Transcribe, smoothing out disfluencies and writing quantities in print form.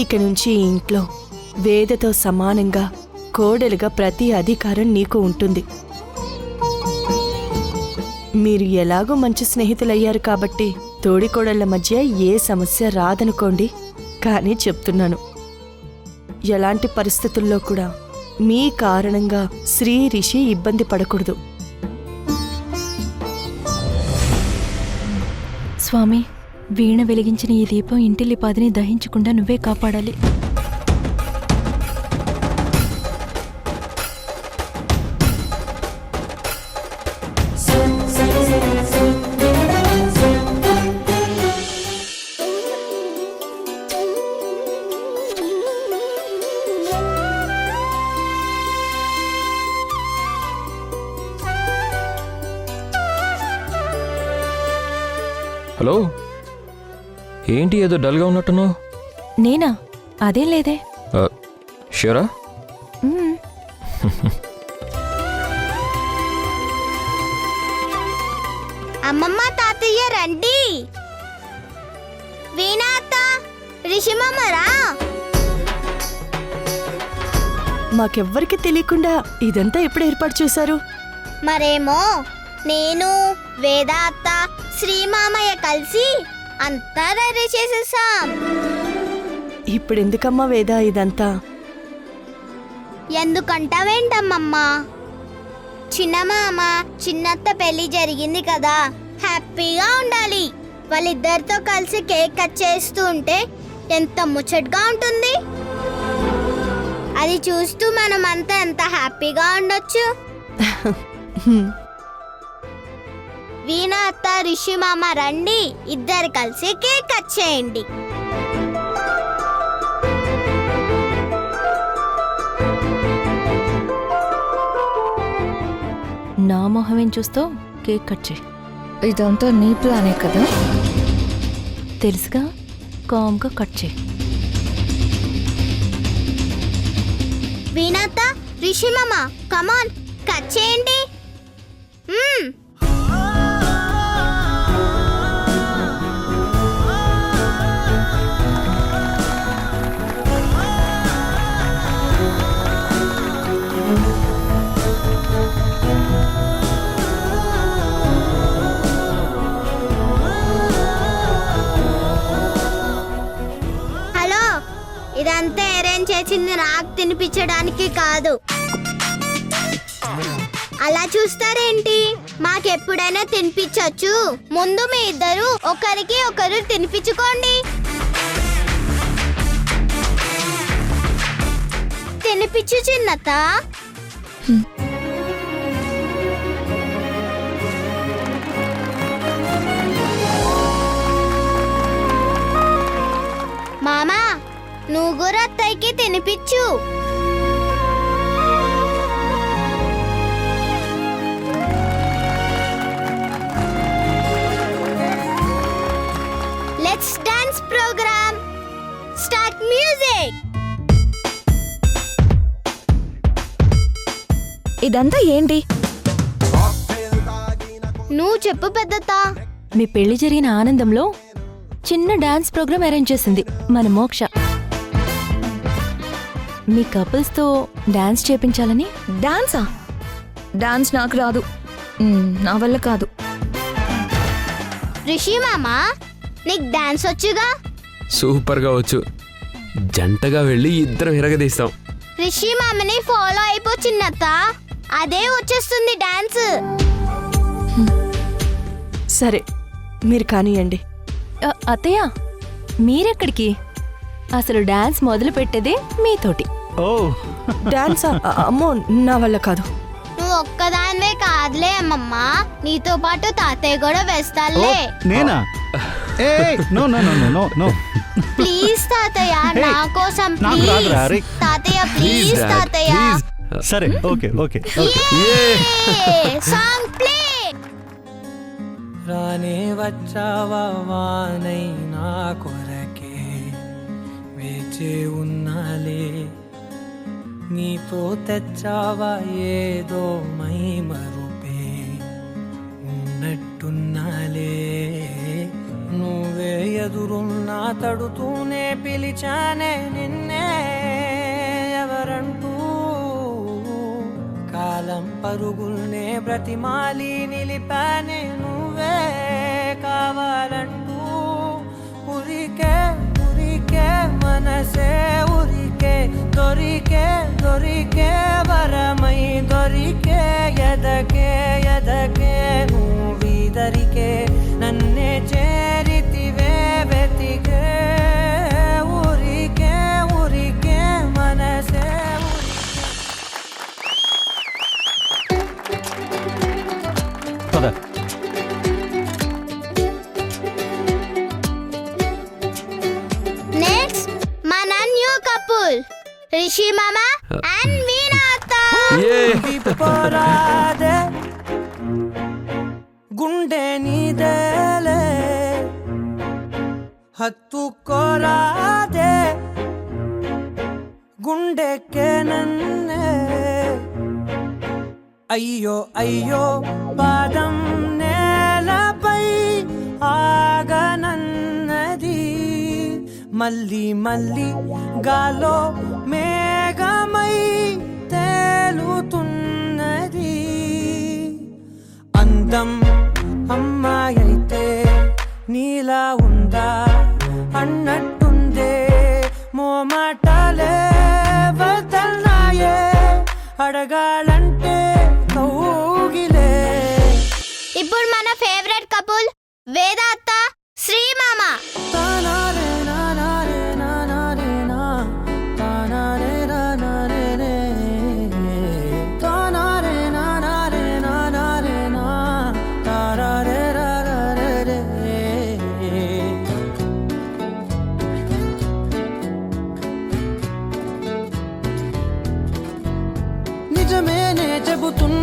ఇక నుంచి ఈ ఇంట్లో వేదతో సమానంగా కోడలుగా ప్రతి అధికారం నీకు ఉంటుంది. మీరు ఎలాగో మంచి స్నేహితులయ్యారు కాబట్టి తోడికోడళ్ల మధ్య ఏ సమస్య రాదనుకోండి. కానీ చెప్తున్నాను, ఎలాంటి పరిస్థితుల్లో కూడా మీ కారణంగా శ్రీ రిషి ఇబ్బంది పడకూడదు. స్వామి, వీణ వెలిగించిన ఈ దీపం ఇంటిల్లిపాదిని దహించకుండా నువ్వే కాపాడాలి. హలో, ఏంటి ఏదో డల్గా ఉన్నట్టున్నావు? నేనా? అదేం లేదే. షూరా? అమ్మమ్మ, తాతయ్య రండి. వీణాత, రిషిమమ్మరా. మాకెవ్వరికి తెలియకుండా ఇదంతా ఎప్పుడు ఏర్పాటు చేశారు? మరేమో నేను, వేదాత్త, శ్రీమామయ్య కలిసి అంతా రెడీ చేసేసాం. ఇప్పుడెందుకమ్మా వేద ఇదంతా? ఎందుకంటావేంటమ్మమ్మా? చిన్నమామ చిన్నత్త పెళ్లి జరిగింది కదా, హ్యాపీగా ఉండాలి. వాళ్ళిద్దరితో కలిసి కేక్ కట్ చేస్తూ ఉంటే ఎంత ముచ్చటగా ఉంటుంది. అది చూస్తూ మనమంతా ఎంత హ్యాపీగా ఉండొచ్చు. వీణా అత్త, రిషి మామ రండి, ఇద్దరు కలిసి కేక్ కట్ చేయండి. నా మొహమేం చూస్తావు? కేక్ కట్ చేయి. ఇదంతా నీ ప్లానే కదా? తెలుసుగా, కామ్గా కట్ చేయి. వీణాత, రిషి మామ, కమాన్ కట్ చేయండి. ఇదంతా అరేంజ్ చేసింది నాకు తినిపించడానికి కాదు. అలా చూస్తారేంటి? మాకెప్పుడైనా తినిపించచ్చు. ముందు మీ ఇద్దరు ఒకరికి ఒకరు తినిపించుకోండి. తినిపించు చిన్నత. మామా, నువ్వు కూడా అత్తయ్యకి తినిపించు. Let's dance program start. Music. ఇదంతా ఏంటి? నువ్వు చెప్పు పెద్దత. మీ పెళ్లి జరిగిన ఆనందంలో చిన్న డాన్స్ ప్రోగ్రామ్ అరేంజ్ చేసింది మన మోక్ష. మీ కపుల్స్తో డాన్స్ చేపించాలని. డాన్సా? డాన్స్ నాకు రాదు, నా వల్ల కాదు. రిషి మామా, నీకు డాన్స్ వచ్చుగా? సూపర్గా వచ్చు. జంటగా వెళ్ళి ఇద్దరం ఎరగదీస్తాం. రిషి మామని ఫాలో అయిపో చిన్నత్త, అదే వచ్చేస్తుంది డాన్స్. సరే, మీరు కానియండి. అత్తయ్య, మీరెక్కడికి? అసలు డాన్స్ మొదలు పెట్టేదే మీతోటి. డాన్స్? అమ్మో, నా వల్ల కాదు. నువ్వు ఒక్కదానివే కాదులే అమ్మమ్మ, నీతో పాటు తాతయ్య కూడా వేస్తాలే. నేనా? No no no no no. Please తాతయ్య, నా కోసం ప్లీజ్ తాతయ్య, ప్లీజ్ తాతయ్య. సరే, okay okay okay. Song play. రానే వచ్చావా వానై నా కొరకే, వేచే ఉన్నాలే. నీతో తెచ్చావా ఏదో మై మరుపే, ఉన్నట్టున్నాలే. నువ్వే ఎదురున్నా తడుతూనే పిలిచానే నిన్నే ఎవరంటూ కాలం పరుగుల్నే బ్రతిమాలి నిలిపానే నువ్వే కావాలంటూ ఉరికే ఉరికే మనసే ఉరికే దొరికే దొరికే వరమై దొరికే ఎదకే ఎదకే నువ్వీదరికే నన్నే చేరితివే వెతికే ఊరికే ఊరికే మనసే పద. నెక్స్ట్ మన న్యూ కపుల్ రిషి మామ అండ్ వీణా అత్త. విప్పరాదే గుండె నీదేలే హత్తుకోరాదే గుండెకే నన్నే అయ్యో అయ్యో పాదం నేలపై ఆగనన్నది మళ్ళీ మళ్ళీ గాలో మేఘమై తేలుతున్నది అందం అమ్మాయైతే నీలా ఉందా అన్నట్టుందే మోమాటాలే వదల్నాయే అడగాలంటే కౌగిలే. ఇప్పుడు మన ఫేవరెట్ కపుల్ వేద అత్త శ్రీ మామ. తానారే నానారే నానారే నా తానారే నానారే రే తానారే నానారే నానారే నా తారారే రారారే రే. నిజమేనే చెబుతున్నా